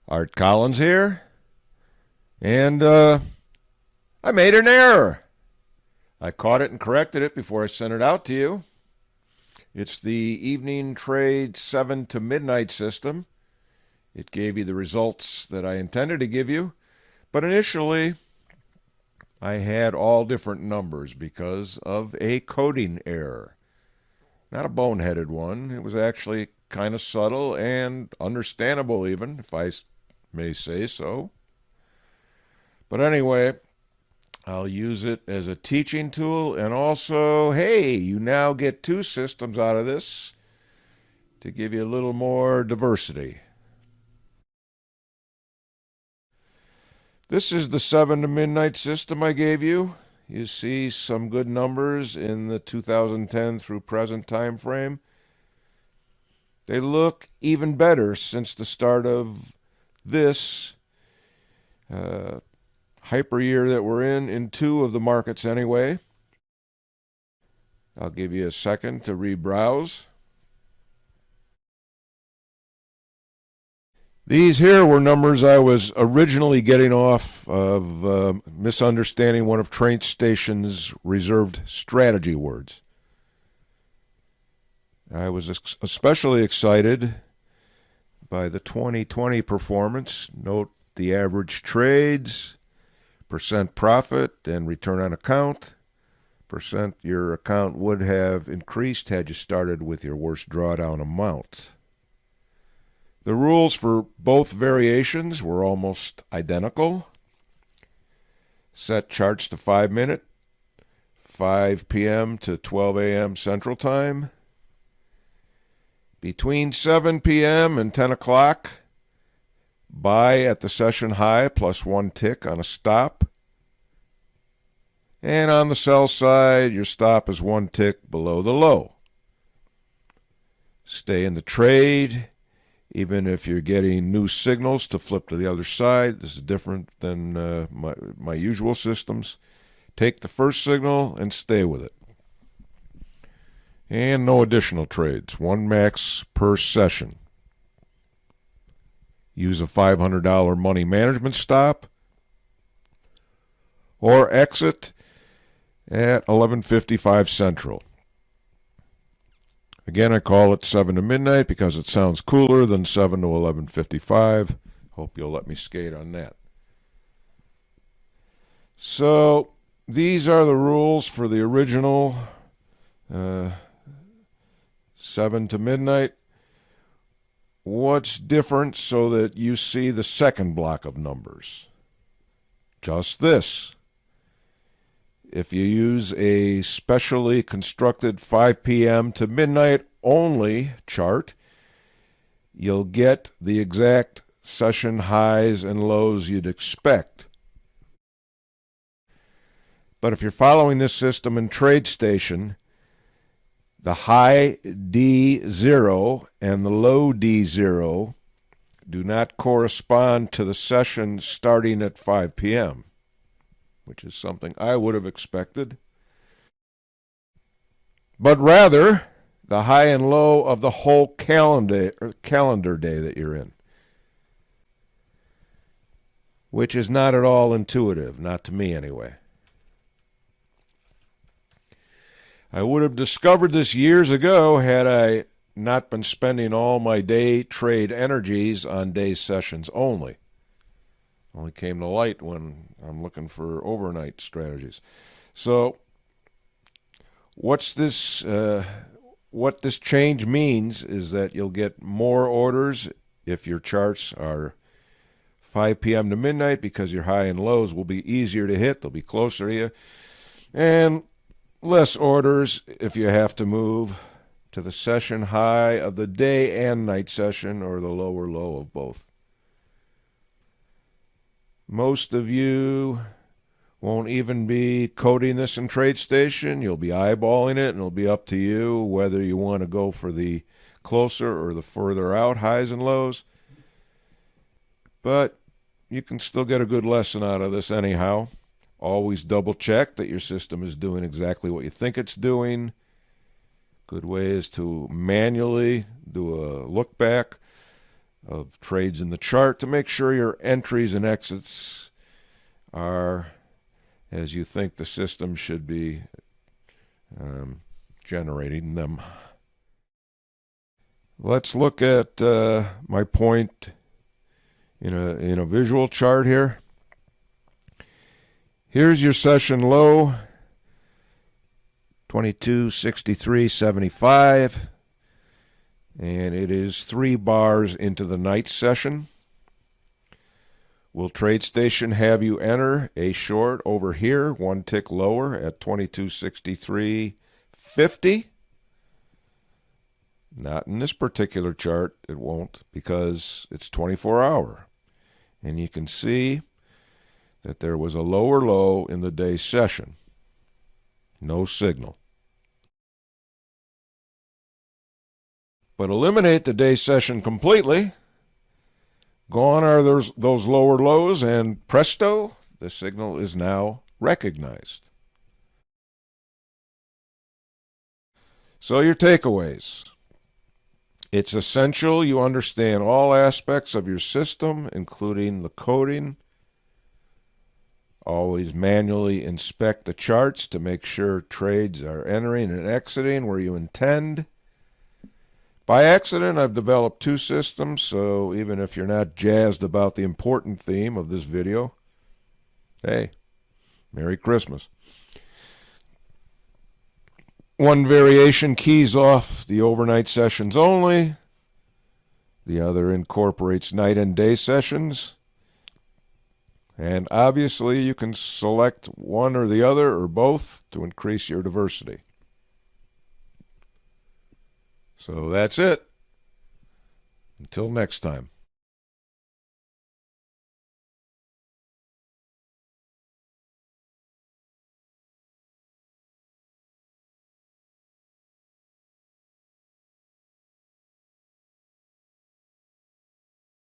Art Collins here, and I made an error. I caught it and corrected it before I sent it out to you. It's the evening trade 7 to midnight system. It gave you the results that I intended to give you, but initially I had all different numbers because of a coding error. Not a boneheaded one. It was actually kind of subtle and understandable even, if I may say so. But anyway, I'll use it as a teaching tool, and also, hey, you now get two systems out of this to give you a little more diversity. This is the 7 to midnight system I gave you. You see some good numbers in the 2010 through present time frame. They look even better since the start of this hyper year that we're in two of the markets anyway. I'll give you a second to rebrowse. These here were numbers I was originally getting off of misunderstanding one of TradeStation's reserved strategy words. I was especially excited by the 2020 performance. Note the average trades, percent profit, and return on account. Percent your account would have increased had you started with your worst drawdown amount. The rules for both variations were almost identical. Set charts to 5 minute, 5 p.m. to 12 a.m. Central Time. Between 7 p.m. and 10 o'clock, buy at the session high plus one tick on a stop. And on the sell side, your stop is one tick below the low. Stay in the trade, even if you're getting new signals to flip to the other side. This is different than my usual systems. Take the first signal and stay with it. And no additional trades, one max per session. Use a $500 money management stop or exit at 11:55 Central. Again, I call it 7 to midnight because it sounds cooler than 7 to 11:55. Hope you'll let me skate on that. So these are the rules for the original 7 to midnight. What's different so that you see the second block of numbers? Just this. If you use a specially constructed 5 p.m. to midnight only chart, you'll get the exact session highs and lows you'd expect. But if you're following this system in TradeStation, the high D0 and the low D0 do not correspond to the session starting at 5 p.m., which is something I would have expected, but rather the high and low of the whole calendar day that you're in, which is not at all intuitive, not to me anyway. I would have discovered this years ago had I not been spending all my day trade energies on day sessions only. Only came to light when I'm looking for overnight strategies. So what this change means is that you'll get more orders if your charts are 5 p.m. to midnight, because your high and lows will be easier to hit. They'll be closer to you. And less orders if you have to move to the session high of the day and night session, or the lower low of both. Most of you won't even be coding this in TradeStation. You'll be eyeballing it, and it'll be up to you whether you want to go for the closer or the further out highs and lows. But you can still get a good lesson out of this anyhow. Always double check that your system is doing exactly what you think it's doing. Good way is to manually do a look back. of trades in the chart to make sure your entries and exits are as you think the system should be generating them. Let's look at my point in a visual chart here. Here's your session low, 2263.75, and it is 3 bars into the night session. Will TradeStation have you enter a short over here, 1 tick lower at 2263.50? Not in this particular chart, it won't, because it's 24-hour. And you can see that there was a lower low in the day session. No signal. But eliminate the day session completely. Gone are those lower lows, and presto, the signal is now recognized. So your takeaways. It's essential you understand all aspects of your system, including the coding. Always manually inspect the charts to make sure trades are entering and exiting where you intend. By accident, I've developed 2 systems, so even if you're not jazzed about the important theme of this video, hey, Merry Christmas. One variation keys off the overnight sessions only. The other incorporates night and day sessions. And obviously you can select one or the other or both to increase your diversity. So that's it. Until next time.